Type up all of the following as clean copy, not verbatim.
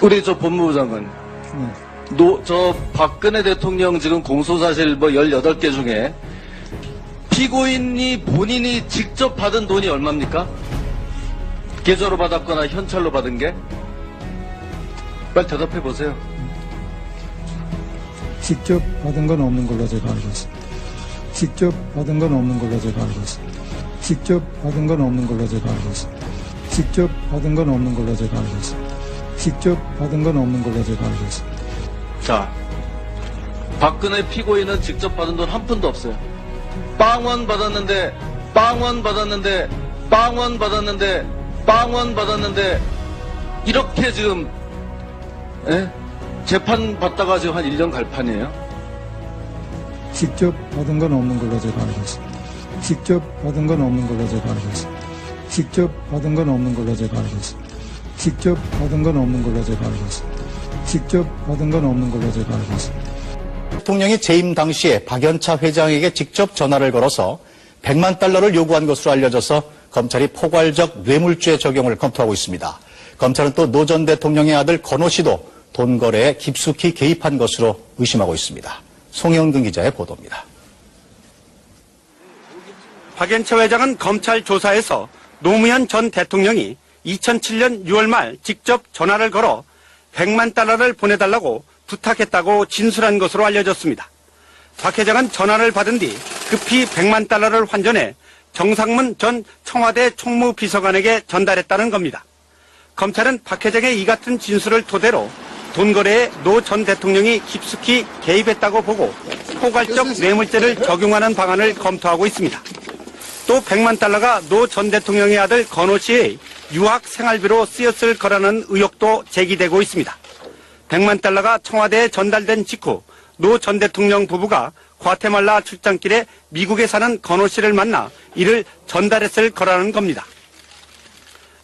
우리 저 법무부 장관. 저 박근혜 대통령 지금 공소사실 18개 중에 피고인이 본인이 직접 받은 돈이 얼마입니까? 계좌로 받았거나 현찰로 받은 게? 빨리 대답해 보세요. 직접 받은 건 없는 걸로 제가 알고 있습니다. 직접 받은 건 없는 걸로 제가 알고 있습니다. 직접 받은 건 없는 걸로 제가 알고 있습니다. 직접 받은 건 없는 걸로 제가 알고 있습니다. 직접 받은 건 없는 걸로 제가 알고 있습니다. 자, 박근혜 피고인은 직접 받은 돈 한 푼도 없어요. 빵원 받았는데, 빵원 받았는데, 빵원 받았는데, 빵원 받았는데, 이렇게 지금, 재판 받다가 지금 한 1년 갈 판이에요? 직접 받은 건 없는 걸로 제가 알고 있습니다. 직접 받은 건 없는 걸로 제가 알고 있습니다. 직접 받은 건 없는 걸로 제가 알고 있습니다. 직접 받은 건 없는 걸로 제가 알고 있습니다. 직접 받은 건 없는 걸로 제가 알고 있습니다. 대통령이 재임 당시에 박연차 회장에게 직접 전화를 걸어서 100만 달러를 요구한 것으로 알려져서 검찰이 포괄적 뇌물죄 적용을 검토하고 있습니다. 검찰은 또 노 전 대통령의 아들 건호 씨도 돈 거래에 깊숙이 개입한 것으로 의심하고 있습니다. 송영근 기자의 보도입니다. 박연차 회장은 검찰 조사에서 노무현 전 대통령이 2007년 6월 말 직접 전화를 걸어 100만 달러를 보내달라고 부탁했다고 진술한 것으로 알려졌습니다. 박 회장은 전화를 받은 뒤 급히 100만 달러를 환전해 정상문 전 청와대 총무비서관에게 전달했다는 겁니다. 검찰은 박 회장의 이 같은 진술을 토대로 돈 거래에 노 전 대통령이 깊숙이 개입했다고 보고 포괄적 뇌물죄를 적용하는 방안을 검토하고 있습니다. 또 100만 달러가 노 전 대통령의 아들 건호 씨의 유학 생활비로 쓰였을 거라는 의혹도 제기되고 있습니다. 100만 달러가 청와대에 전달된 직후 노 전 대통령 부부가 과테말라 출장길에 미국에 사는 건호 씨를 만나 이를 전달했을 거라는 겁니다.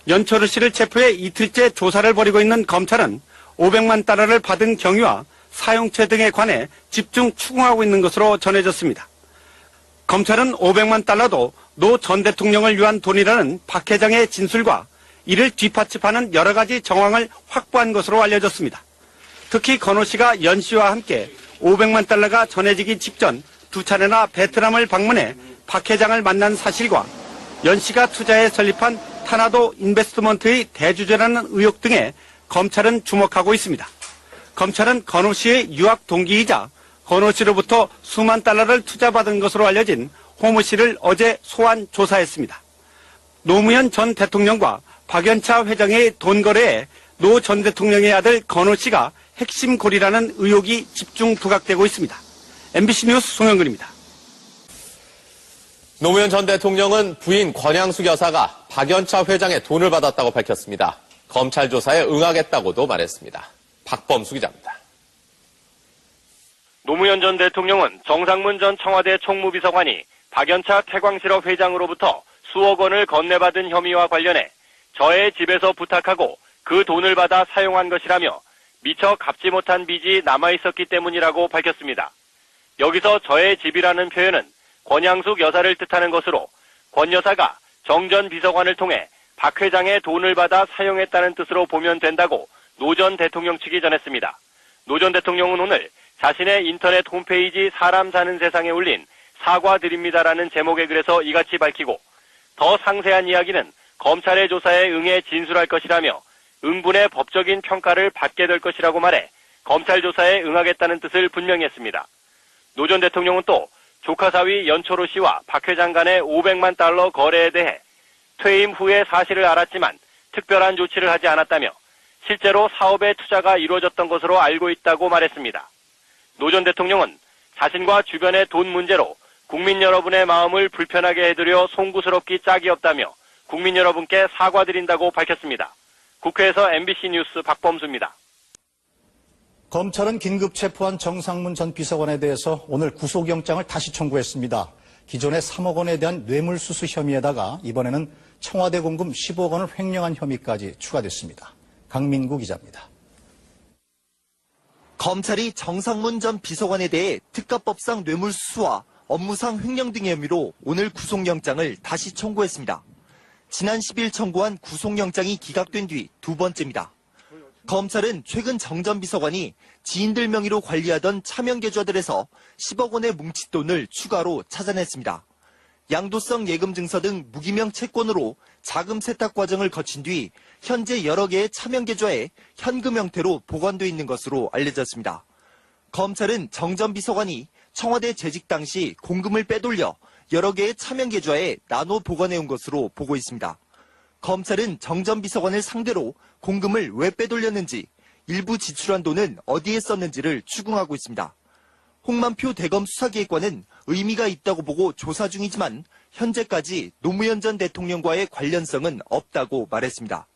연초르 씨를 체포해 이틀째 조사를 벌이고 있는 검찰은 500만 달러를 받은 경위와 사용처 등에 관해 집중 추궁하고 있는 것으로 전해졌습니다. 검찰은 500만 달러도 노 전 대통령을 위한 돈이라는 박 회장의 진술과 이를 뒷받침하는 여러 가지 정황을 확보한 것으로 알려졌습니다. 특히 건호 씨가 연 씨와 함께 500만 달러가 전해지기 직전 2차례나 베트남을 방문해 박 회장을 만난 사실과 연 씨가 투자에 설립한 타나도 인베스트먼트의 대주주라는 의혹 등에 검찰은 주목하고 있습니다. 검찰은 건호 씨의 유학 동기이자 건호 씨로부터 수만 달러를 투자받은 것으로 알려진 호모 씨를 어제 소환 조사했습니다. 노무현 전 대통령과 박연차 회장의 돈 거래에 노 전 대통령의 아들 건호 씨가 핵심 고리라는 의혹이 집중 부각되고 있습니다. MBC 뉴스 송영근입니다. 노무현 전 대통령은 부인 권양숙 여사가 박연차 회장의 돈을 받았다고 밝혔습니다. 검찰 조사에 응하겠다고도 말했습니다. 박범수 기자입니다. 노무현 전 대통령은 정상문 전 청와대 총무비서관이 박연차 태광실업 회장으로부터 수억 원을 건네받은 혐의와 관련해 저의 집에서 부탁하고 그 돈을 받아 사용한 것이라며 미처 갚지 못한 빚이 남아있었기 때문이라고 밝혔습니다. 여기서 저의 집이라는 표현은 권양숙 여사를 뜻하는 것으로 권 여사가 정 전 비서관을 통해 박 회장의 돈을 받아 사용했다는 뜻으로 보면 된다고 노 전 대통령 측이 전했습니다. 노 전 대통령은 오늘 자신의 인터넷 홈페이지 사람 사는 세상에 올린 사과드립니다라는 제목의 글에서 이같이 밝히고 더 상세한 이야기는 검찰의 조사에 응해 진술할 것이라며 응분의 법적인 평가를 받게 될 것이라고 말해 검찰 조사에 응하겠다는 뜻을 분명히 했습니다. 노 전 대통령은 또 조카 사위 연초로 씨와 박 회장 간의 500만 달러 거래에 대해 퇴임 후에 사실을 알았지만 특별한 조치를 하지 않았다며 실제로 사업에 투자가 이루어졌던 것으로 알고 있다고 말했습니다. 노 전 대통령은 자신과 주변의 돈 문제로 국민 여러분의 마음을 불편하게 해드려 송구스럽기 짝이 없다며 국민 여러분께 사과드린다고 밝혔습니다. 국회에서 MBC 뉴스 박범수입니다. 검찰은 긴급 체포한 정상문 전 비서관에 대해서 오늘 구속영장을 다시 청구했습니다. 기존의 3억 원에 대한 뇌물수수 혐의에다가 이번에는 청와대 공금 10억 원을 횡령한 혐의까지 추가됐습니다. 강민구 기자입니다. 검찰이 정상문 전 비서관에 대해 특가법상 뇌물수수와 업무상 횡령 등의 혐의로 오늘 구속영장을 다시 청구했습니다. 지난 10일 청구한 구속영장이 기각된 뒤 두 번째입니다. 검찰은 최근 정 전 비서관이 지인들 명의로 관리하던 차명 계좌들에서 10억 원의 뭉칫돈을 추가로 찾아냈습니다. 양도성 예금 증서 등 무기명 채권으로 자금 세탁 과정을 거친 뒤 현재 여러 개의 차명 계좌에 현금 형태로 보관돼 있는 것으로 알려졌습니다. 검찰은 정 전 비서관이 청와대 재직 당시 공금을 빼돌려 여러 개의 차명 계좌에 나눠 보관해온 것으로 보고 있습니다. 검찰은 정 전 비서관을 상대로 공금을 왜 빼돌렸는지, 일부 지출한 돈은 어디에 썼는지를 추궁하고 있습니다. 홍만표 대검 수사기획관은 의미가 있다고 보고 조사 중이지만 현재까지 노무현 전 대통령과의 관련성은 없다고 말했습니다.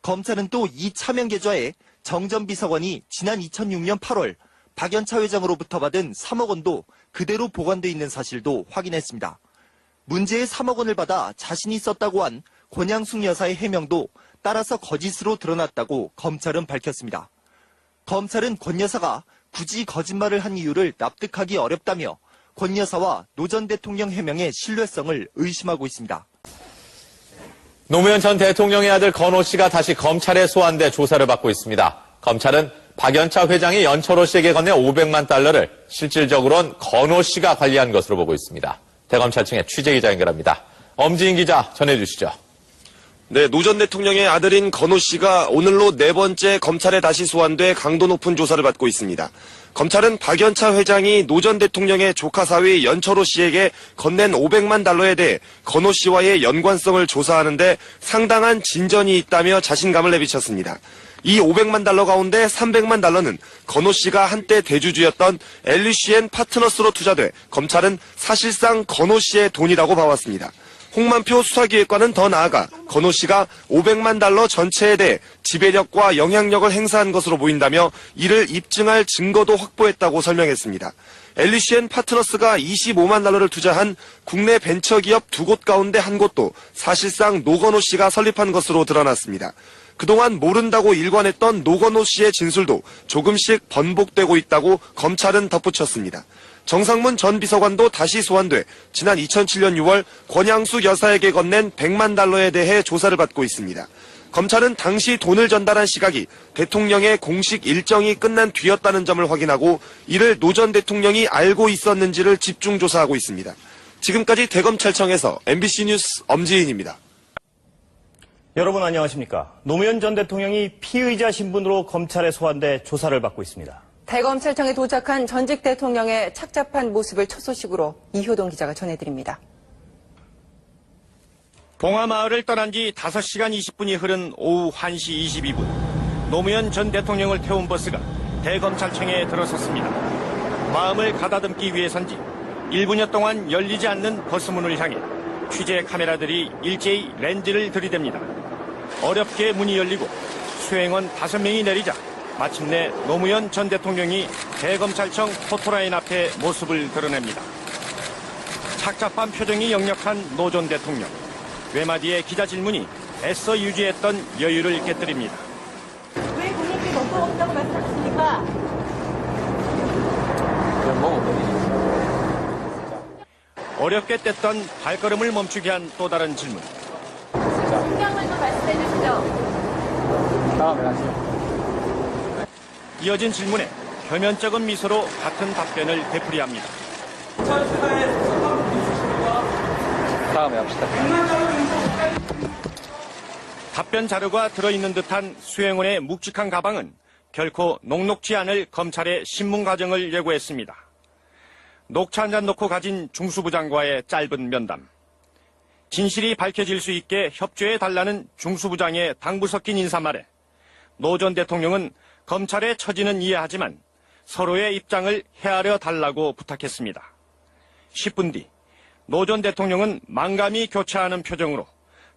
검찰은 또 이 차명 계좌에 정 전 비서관이 지난 2006년 8월 박연차 회장으로부터 받은 3억 원도 그대로 보관돼 있는 사실도 확인했습니다. 문제의 3억 원을 받아 자신이 썼다고 한 권양숙 여사의 해명도 따라서 거짓으로 드러났다고 검찰은 밝혔습니다. 검찰은 권 여사가 굳이 거짓말을 한 이유를 납득하기 어렵다며 권 여사와 노 전 대통령 해명의 신뢰성을 의심하고 있습니다. 노무현 전 대통령의 아들 건호 씨가 다시 검찰에 소환돼 조사를 받고 있습니다. 검찰은 박연차 회장이 연철호 씨에게 건넨 500만 달러를 실질적으로는 건호 씨가 관리한 것으로 보고 있습니다. 대검찰청의 취재기자 연결합니다. 엄지인 기자 전해주시죠. 네, 노 전 대통령의 아들인 건호 씨가 오늘로 네 번째 검찰에 다시 소환돼 강도 높은 조사를 받고 있습니다. 검찰은 박연차 회장이 노 전 대통령의 조카 사위 연철호 씨에게 건넨 500만 달러에 대해 건호 씨와의 연관성을 조사하는데 상당한 진전이 있다며 자신감을 내비쳤습니다. 이 500만 달러 가운데 300만 달러는 건호 씨가 한때 대주주였던 LCN 파트너스로 투자돼 검찰은 사실상 건호 씨의 돈이라고 봐왔습니다. 홍만표 수사기획관은 더 나아가 건호 씨가 500만 달러 전체에 대해 지배력과 영향력을 행사한 것으로 보인다며 이를 입증할 증거도 확보했다고 설명했습니다. LCN 파트너스가 25만 달러를 투자한 국내 벤처기업 2곳 가운데 한 곳도 사실상 노건호 씨가 설립한 것으로 드러났습니다. 그동안 모른다고 일관했던 노건호 씨의 진술도 조금씩 번복되고 있다고 검찰은 덧붙였습니다. 정상문 전 비서관도 다시 소환돼 지난 2007년 6월 권양숙 여사에게 건넨 100만 달러에 대해 조사를 받고 있습니다. 검찰은 당시 돈을 전달한 시각이 대통령의 공식 일정이 끝난 뒤였다는 점을 확인하고 이를 노 전 대통령이 알고 있었는지를 집중 조사하고 있습니다. 지금까지 대검찰청에서 MBC 뉴스 엄지인입니다. 여러분 안녕하십니까. 노무현 전 대통령이 피의자 신분으로 검찰에 소환돼 조사를 받고 있습니다. 대검찰청에 도착한 전직 대통령의 착잡한 모습을 첫 소식으로 이효동 기자가 전해드립니다. 봉화마을을 떠난 지 5시간 20분이 흐른 오후 1시 22분. 노무현 전 대통령을 태운 버스가 대검찰청에 들어섰습니다. 마음을 가다듬기 위해선지 1분여 동안 열리지 않는 버스문을 향해 취재 카메라들이 일제히 렌즈를 들이댑니다. 어렵게 문이 열리고 수행원 5명이 내리자 마침내 노무현 전 대통령이 대검찰청 포토라인 앞에 모습을 드러냅니다. 착잡한 표정이 역력한 노 전 대통령. 외마디의 기자 질문이 애써 유지했던 여유를 깨뜨립니다. 왜 본인이 먹고 없다고 말씀하십니까? 어렵게 뗐던 발걸음을 멈추게 한 또 다른 질문. 신경을 좀 말씀해 주시죠. 이어진 질문에 표면적인 미소로 같은 답변을 되풀이합니다. 다음에 합시다. 답변 자료가 들어있는 듯한 수행원의 묵직한 가방은 결코 녹록지 않을 검찰의 신문 과정을 예고했습니다. 녹차 한 잔 놓고 가진 중수부장과의 짧은 면담. 진실이 밝혀질 수 있게 협조해달라는 중수부장의 당부 섞인 인사말에 노 전 대통령은 검찰의 처지는 이해하지만 서로의 입장을 헤아려 달라고 부탁했습니다. 10분 뒤 노 전 대통령은 만감이 교차하는 표정으로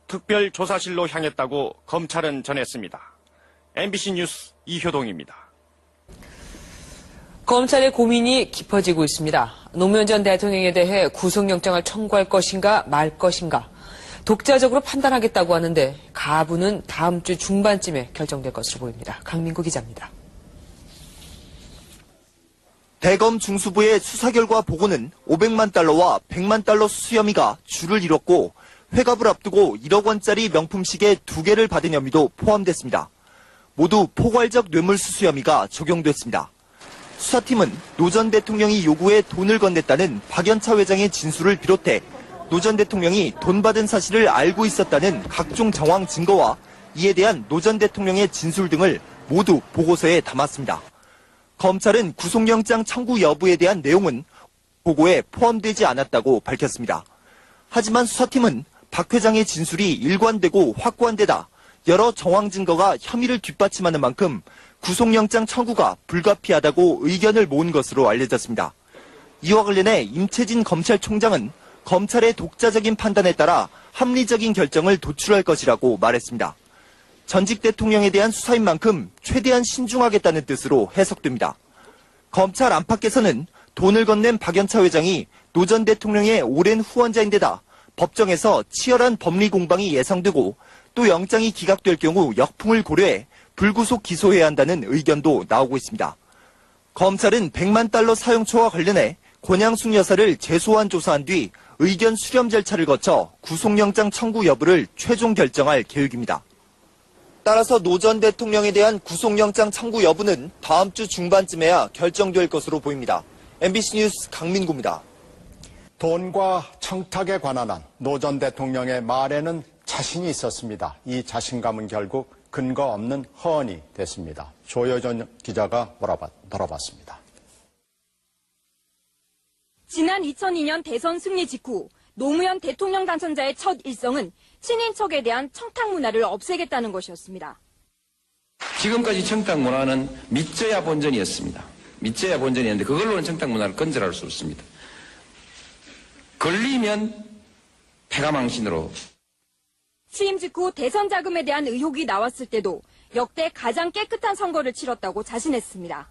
특별조사실로 향했다고 검찰은 전했습니다. MBC 뉴스 이효동입니다. 검찰의 고민이 깊어지고 있습니다. 노무현 전 대통령에 대해 구속영장을 청구할 것인가 말 것인가 독자적으로 판단하겠다고 하는데 가부는 다음 주 중반쯤에 결정될 것으로 보입니다. 강민구 기자입니다. 대검 중수부의 수사 결과 보고는 500만 달러와 100만 달러 수수 혐의가 줄을 이뤘고 회갑을 앞두고 1억 원짜리 명품 시계 2개를 받은 혐의도 포함됐습니다. 모두 포괄적 뇌물수수 혐의가 적용됐습니다. 수사팀은 노 전 대통령이 요구해 돈을 건넸다는 박연차 회장의 진술을 비롯해 노 전 대통령이 돈 받은 사실을 알고 있었다는 각종 정황 증거와 이에 대한 노 전 대통령의 진술 등을 모두 보고서에 담았습니다. 검찰은 구속영장 청구 여부에 대한 내용은 보고에 포함되지 않았다고 밝혔습니다. 하지만 수사팀은 박 회장의 진술이 일관되고 확고한 데다 여러 정황 증거가 혐의를 뒷받침하는 만큼 구속영장 청구가 불가피하다고 의견을 모은 것으로 알려졌습니다. 이와 관련해 임채진 검찰총장은 검찰의 독자적인 판단에 따라 합리적인 결정을 도출할 것이라고 말했습니다. 전직 대통령에 대한 수사인 만큼 최대한 신중하겠다는 뜻으로 해석됩니다. 검찰 안팎에서는 돈을 건넨 박연차 회장이 노 전 대통령의 오랜 후원자인데다 법정에서 치열한 법리 공방이 예상되고 또 영장이 기각될 경우 역풍을 고려해 불구속 기소해야 한다는 의견도 나오고 있습니다. 검찰은 100만 달러 사용처와 관련해 권양숙 여사를 재소환 조사한 뒤 의견 수렴 절차를 거쳐 구속영장 청구 여부를 최종 결정할 계획입니다. 따라서 노 전 대통령에 대한 구속영장 청구 여부는 다음 주 중반쯤에야 결정될 것으로 보입니다. MBC 뉴스 강민구입니다. 돈과 청탁에 관한 한 노 전 대통령의 말에는 자신이 있었습니다. 이 자신감은 결국 근거 없는 허언이 됐습니다. 조여전 기자가 물어봤습니다. 지난 2002년 대선 승리 직후 노무현 대통령 당선자의 첫 일성은 친인척에 대한 청탁 문화를 없애겠다는 것이었습니다. 지금까지 청탁 문화는 믿져야 본전이었습니다. 믿져야 본전이었는데 그걸로는 청탁 문화를 건절할 수 없습니다. 걸리면 패가망신으로. 취임 직후 대선 자금에 대한 의혹이 나왔을 때도 역대 가장 깨끗한 선거를 치렀다고 자신했습니다.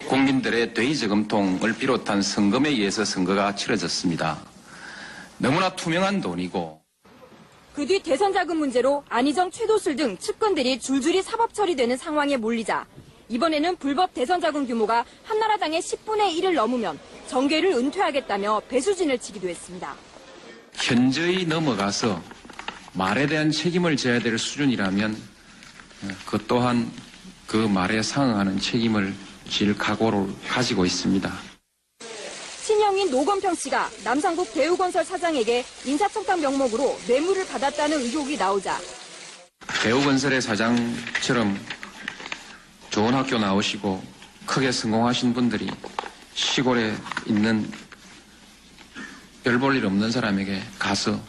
국민들의 대의저금통을 비롯한 선금에 의해서 선거가 치러졌습니다. 너무나 투명한 돈이고. 그 뒤 대선 자금 문제로 안희정, 최도술 등 측근들이 줄줄이 사법 처리되는 상황에 몰리자 이번에는 불법 대선 자금 규모가 한나라당의 10분의 1을 넘으면 정계를 은퇴하겠다며 배수진을 치기도 했습니다. 현저히 넘어가서 말에 대한 책임을 져야 될 수준이라면 그 또한 그 말에 상응하는 책임을 질 각오를 가지고 있습니다. 친형인 노건평 씨가 남상국 대우건설 사장에게 인사청탁 명목으로 뇌물을 받았다는 의혹이 나오자 대우건설의 사장처럼 좋은 학교 나오시고 크게 성공하신 분들이 시골에 있는 별 볼 일 없는 사람에게 가서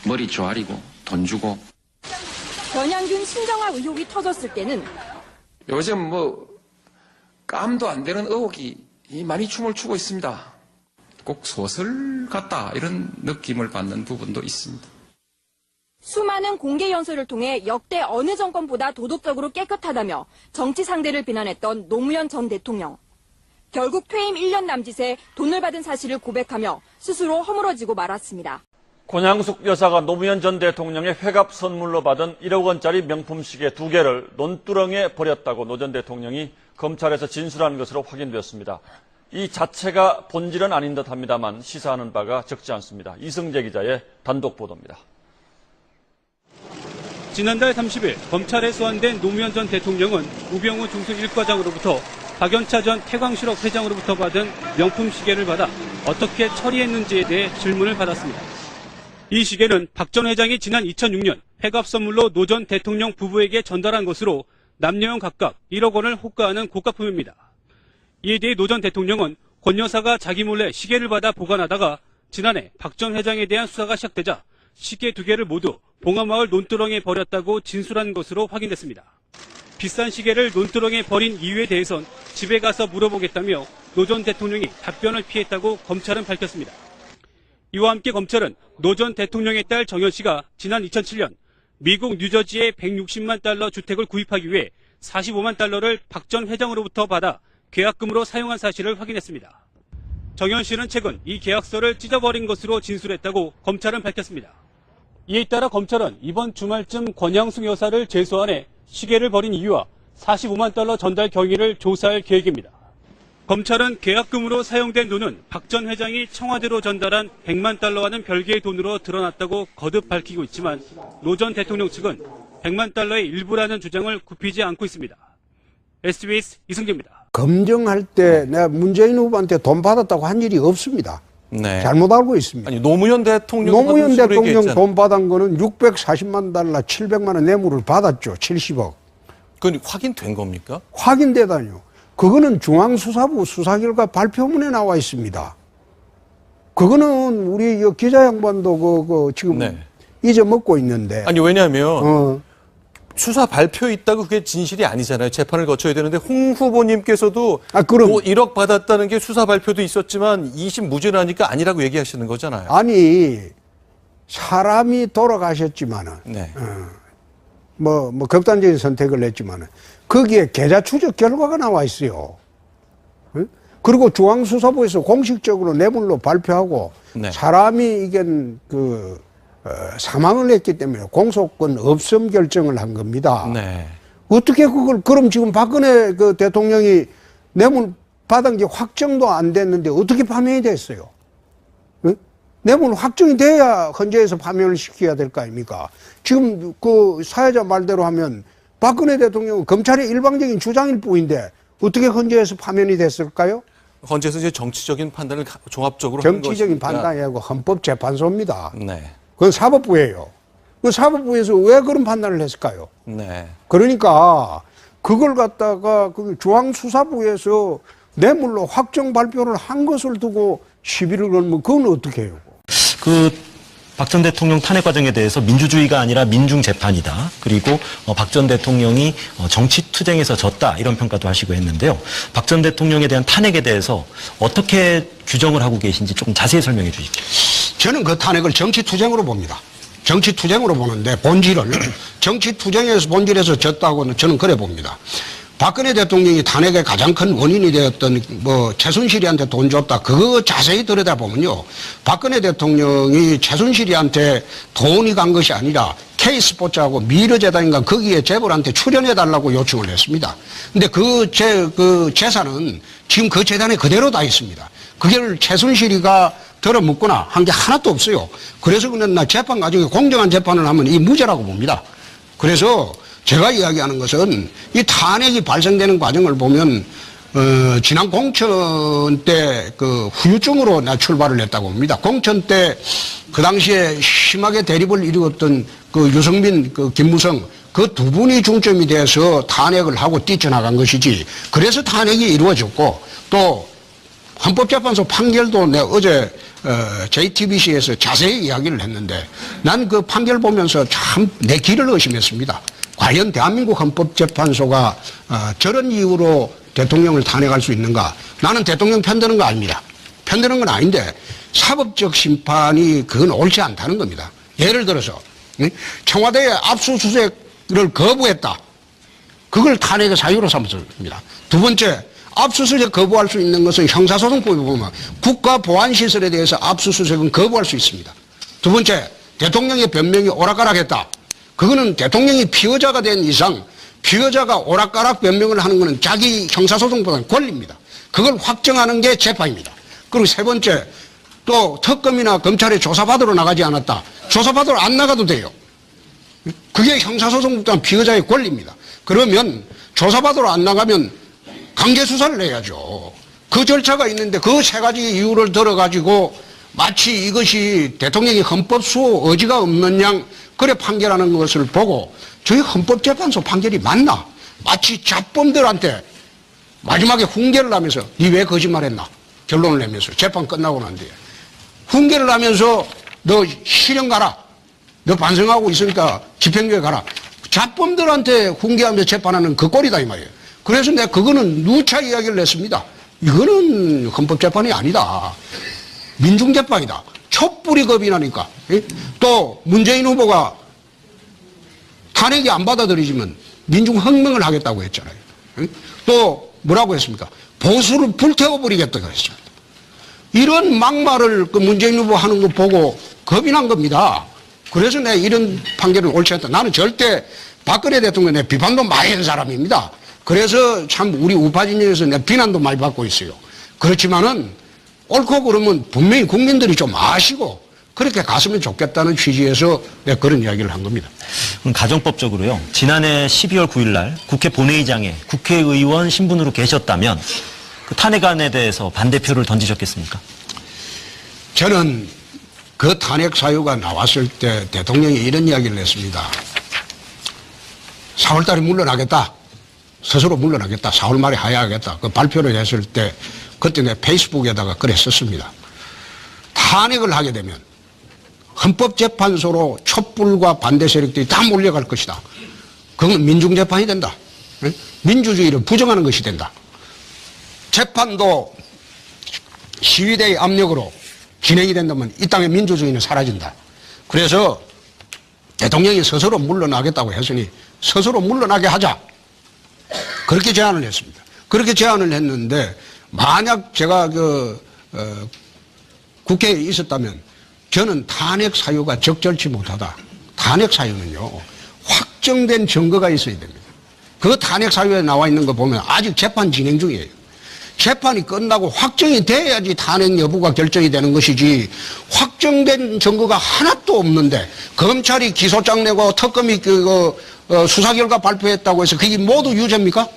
머리 조아리고 돈 주고. 변양균 신정아 의혹이 터졌을 때는 요즘 깜도 안 되는 의혹이 많이 춤을 추고 있습니다. 꼭 소설 같다 이런 느낌을 받는 부분도 있습니다. 수많은 공개 연설을 통해 역대 어느 정권보다 도덕적으로 깨끗하다며 정치 상대를 비난했던 노무현 전 대통령. 결국 퇴임 1년 남짓에 돈을 받은 사실을 고백하며 스스로 허물어지고 말았습니다. 권양숙 여사가 노무현 전 대통령의 회갑 선물로 받은 1억 원짜리 명품 시계 2개를 논두렁에 버렸다고 노 전 대통령이 검찰에서 진술한 것으로 확인되었습니다. 이 자체가 본질은 아닌 듯합니다만 시사하는 바가 적지 않습니다. 이승재 기자의 단독 보도입니다. 지난달 30일 검찰에 소환된 노무현 전 대통령은 우병우 중수 1과장으로부터 박연차 전 태광실업 회장으로부터 받은 명품 시계를 받아 어떻게 처리했는지에 대해 질문을 받았습니다. 이 시계는 박 전 회장이 지난 2006년 회갑 선물로 노 전 대통령 부부에게 전달한 것으로 남녀형 각각 1억 원을 호가하는 고가품입니다. 이에 대해 노 전 대통령은 권 여사가 자기 몰래 시계를 받아 보관하다가 지난해 박 전 회장에 대한 수사가 시작되자 시계 2개를 모두 봉화마을 논두렁에 버렸다고 진술한 것으로 확인됐습니다. 비싼 시계를 논두렁에 버린 이유에 대해선 집에 가서 물어보겠다며 노 전 대통령이 답변을 피했다고 검찰은 밝혔습니다. 이와 함께 검찰은 노 전 대통령의 딸 정연 씨가 지난 2007년 미국 뉴저지의 160만 달러 주택을 구입하기 위해 45만 달러를 박 전 회장으로부터 받아 계약금으로 사용한 사실을 확인했습니다. 정연 씨는 최근 이 계약서를 찢어버린 것으로 진술했다고 검찰은 밝혔습니다. 이에 따라 검찰은 이번 주말쯤 권양숙 여사를 재소환해 시계를 버린 이유와 45만 달러 전달 경위를 조사할 계획입니다. 검찰은 계약금으로 사용된 돈은 박 전 회장이 청와대로 전달한 100만 달러와는 별개의 돈으로 드러났다고 거듭 밝히고 있지만 노 전 대통령 측은 100만 달러의 일부라는 주장을 굽히지 않고 있습니다. SBS 이승재입니다. 검증할 때 내가 문재인 후보한테 돈 받았다고 한 일이 없습니다. 네. 잘못 알고 있습니다. 아니, 노무현 대통령 돈 받은 거는 640만 달러 700만 원 뇌물을 받았죠. 70억. 그건 확인된 겁니까? 확인되다니요. 그거는 중앙수사부 수사 결과 발표문에 나와 있습니다. 그거는 우리 기자 양반도 지금 잊어먹고 있는데. 아니, 왜냐하면 수사 발표 있다고 그게 진실이 아니잖아요. 재판을 거쳐야 되는데 홍 후보님께서도 뭐 1억 받았다는 게 수사 발표도 있었지만 2심 무죄라니까 아니라고 얘기하시는 거잖아요. 아니, 사람이 돌아가셨지만은 뭐 극단적인 선택을 했지만은 거기에 계좌 추적 결과가 나와 있어요. 응? 그리고 중앙수사부에서 공식적으로 뇌물로 발표하고 사람이 이게 사망을 했기 때문에 공소권 없음 결정을 한 겁니다. 어떻게 그럼 지금 박근혜 대통령이 뇌물 받은 게 확정도 안 됐는데 어떻게 파면이 됐어요? 응? 뇌물 확정이 돼야 헌재에서 파면을 시켜야 될 거 아닙니까? 지금 사회자 말대로 하면 박근혜 대통령은 검찰의 일방적인 주장일 뿐인데 어떻게 헌재에서 파면이 됐을까요? 헌재에서 이제 정치적인 판단을 종합적으로 정치적인 판단이 아니고 헌법재판소입니다. 그건 사법부예요. 그 사법부에서 왜 그런 판단을 했을까요? 그러니까 그걸 갖다가 중앙수사부에서 뇌물로 확정 발표를 한 것을 두고 시비를 걸면 그건 어떻게 해요? 박 전 대통령 탄핵 과정에 대해서 민주주의가 아니라 민중재판이다. 그리고 박 전 대통령이 정치투쟁에서 졌다. 이런 평가도 하시고 했는데요. 박 전 대통령에 대한 탄핵에 대해서 어떻게 규정을 하고 계신지 조금 자세히 설명해 주십시오. 저는 그 탄핵을 정치투쟁으로 봅니다. 정치투쟁으로 보는데 정치투쟁에서 본질에서 졌다고는 저는 그래 봅니다. 박근혜 대통령이 탄핵의 가장 큰 원인이 되었던 최순실이한테 돈 줬다. 그거 자세히 들여다보면요. 박근혜 대통령이 최순실이한테 돈이 간 것이 아니라 K스포츠하고 미르재단인가 거기에 재벌한테 출연해달라고 요청을 했습니다. 근데 그 재산은 지금 그 재단에 그대로 다 있습니다. 그걸 최순실이가 들어묻거나 한 게 하나도 없어요. 그래서 그냥 재판 과정에 공정한 재판을 하면 이 무죄라고 봅니다. 그래서 제가 이야기하는 것은 이 탄핵이 발생되는 과정을 보면 지난 공천 때 후유증으로 출발을 했다고 봅니다. 공천 때 그 당시에 심하게 대립을 이루었던 유승민, 김무성 그 두 분이 중점이 돼서 탄핵을 하고 뛰쳐나간 것이지. 그래서 탄핵이 이루어졌고 또 헌법재판소 판결도 내가 어제 JTBC에서 자세히 이야기를 했는데 난 그 판결 보면서 참 내 길을 의심했습니다. 과연 대한민국 헌법재판소가 저런 이유로 대통령을 탄핵할 수 있는가? 나는 대통령 편드는 거 아닙니다. 편드는 건 아닌데 사법적 심판이 그건 옳지 않다는 겁니다. 예를 들어서 청와대에 압수수색을 거부했다. 그걸 탄핵의 사유로 삼았습니다. 두 번째, 압수수색 거부할 수 있는 것은 형사소송법에 보면 국가보안시설에 대해서 압수수색은 거부할 수 있습니다. 두 번째, 대통령의 변명이 오락가락했다. 그거는 대통령이 피의자가 된 이상 피의자가 오락가락 변명을 하는 것은 자기 형사소송보다는 권리입니다. 그걸 확정하는 게 재판입니다. 그리고 세 번째, 또 특검이나 검찰에 조사받으러 나가지 않았다. 조사받으러 안 나가도 돼요. 그게 형사소송보다는 피의자의 권리입니다. 그러면 조사받으러 안 나가면 강제수사를 해야죠. 그 절차가 있는데 그 세 가지 이유를 들어가지고 마치 이것이 대통령이 헌법 수호 의지가 없는 양 그래 판결하는 것을 보고 저희 헌법재판소 판결이 맞나? 마치 잡범들한테 마지막에 훈계를 하면서 니 왜 거짓말했나? 결론을 내면서 재판 끝나고 난 뒤에 훈계를 하면서 너 실형 가라. 너 반성하고 있으니까 집행유예 가라. 잡범들한테 훈계하면서 재판하는 그 꼴이다 이 말이에요. 그래서 내가 그거는 누차 이야기를 했습니다. 이거는 헌법재판이 아니다. 민중재판이다. 촛불이 겁이 나니까. 또 문재인 후보가 탄핵이 안 받아들이지만 민중혁명을 하겠다고 했잖아요. 또 뭐라고 했습니까? 보수를 불태워버리겠다고 했습니다. 이런 막말을 문재인 후보 하는 거 보고 겁이 난 겁니다. 그래서 내가 이런 판결은 옳지 않다. 나는 절대 박근혜 대통령에 비판도 많이 한 사람입니다. 그래서 참 우리 우파 진영에서 내 비난도 많이 받고 있어요. 그렇지만은 옳고 그러면 분명히 국민들이 좀 아시고 그렇게 갔으면 좋겠다는 취지에서 내가 그런 이야기를 한 겁니다. 그럼 가정법적으로요. 지난해 12월 9일 날 국회 본회의장에 국회의원 신분으로 계셨다면 그 탄핵안에 대해서 반대표를 던지셨겠습니까? 저는 그 탄핵 사유가 나왔을 때 대통령이 이런 이야기를 했습니다. 4월 달에 물러나겠다. 스스로 물러나겠다. 4월 말에 하야하겠다. 그 발표를 했을 때 그때 내 페이스북에다가 글을 썼습니다. 탄핵을 하게 되면 헌법재판소로 촛불과 반대 세력들이 다 몰려갈 것이다. 그건 민중재판이 된다. 민주주의를 부정하는 것이 된다. 재판도 시위대의 압력으로 진행이 된다면 이 땅의 민주주의는 사라진다. 그래서 대통령이 스스로 물러나겠다고 했으니 스스로 물러나게 하자. 그렇게 제안을 했습니다. 그렇게 제안을 했는데 만약 제가 국회에 있었다면 저는 탄핵 사유가 적절치 못하다. 탄핵 사유는요, 확정된 증거가 있어야 됩니다. 그 탄핵 사유에 나와 있는 거 보면 아직 재판 진행 중이에요. 재판이 끝나고 확정이 돼야지 탄핵 여부가 결정이 되는 것이지 확정된 증거가 하나도 없는데 검찰이 기소장 내고 특검이 수사 결과 발표했다고 해서 그게 모두 유죄입니까?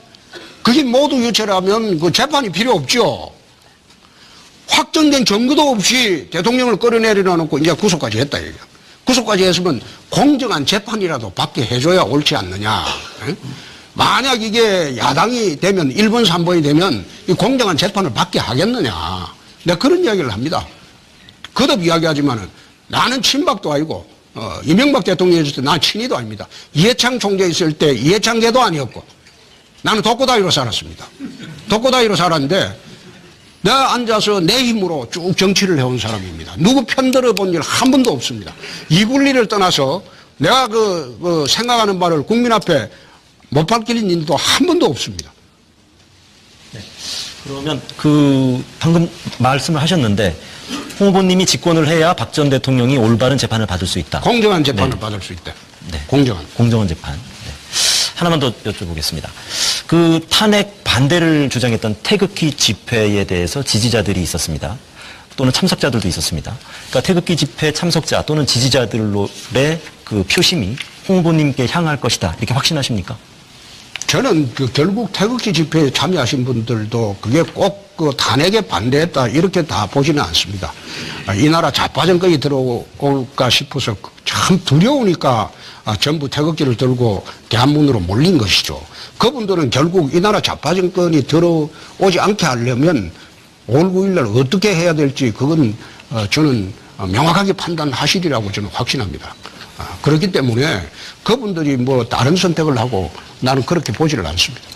그게 모두 유죄라면 그 재판이 필요 없죠. 확정된 증거도 없이 대통령을 끌어내려 놓고 이제 구속까지 했다 얘기야. 구속까지 했으면 공정한 재판이라도 받게 해줘야 옳지 않느냐. 에? 만약 이게 야당이 되면 1번, 3번이 되면 이 공정한 재판을 받게 하겠느냐. 내가 그런 이야기를 합니다. 거듭 이야기하지만은 나는 친박도 아니고 이명박 대통령이 있을 때 난 친이도 아닙니다. 이해창 총재 있을 때 이해창계도 아니었고 나는 독고다이로 살았습니다. 독고다이로 살았는데 내가 앉아서 내 힘으로 쭉 정치를 해온 사람입니다. 누구 편들어 본 일 한 번도 없습니다. 이굴리를 떠나서 내가 생각하는 바를 국민 앞에 못 밝히는 일도 한 번도 없습니다. 네. 그러면 방금 말씀을 하셨는데 홍 후보님이 집권을 해야 박 전 대통령이 올바른 재판을 받을 수 있다. 공정한 재판을 받을 수 있다. 네. 공정한 재판. 네. 하나만 더 여쭤보겠습니다. 그 탄핵 반대를 주장했던 태극기 집회에 대해서 지지자들이 있었습니다. 또는 참석자들도 있었습니다. 그러니까 태극기 집회 참석자 또는 지지자들의 그 표심이 홍 후보님께 향할 것이다. 이렇게 확신하십니까? 저는 결국 태극기 집회에 참여하신 분들도 그게 꼭 탄핵에 반대했다 이렇게 다 보지는 않습니다. 이 나라 좌파 정권이 들어올까 싶어서 참 두려우니까 전부 태극기를 들고 대한문으로 몰린 것이죠. 그분들은 결국 이 나라 좌파 정권이 들어오지 않게 하려면 5월 9일날 어떻게 해야 될지 그건 저는 명확하게 판단하시리라고 저는 확신합니다. 그렇기 때문에 그분들이 뭐 다른 선택을 하고 나는 그렇게 보지를 않습니다.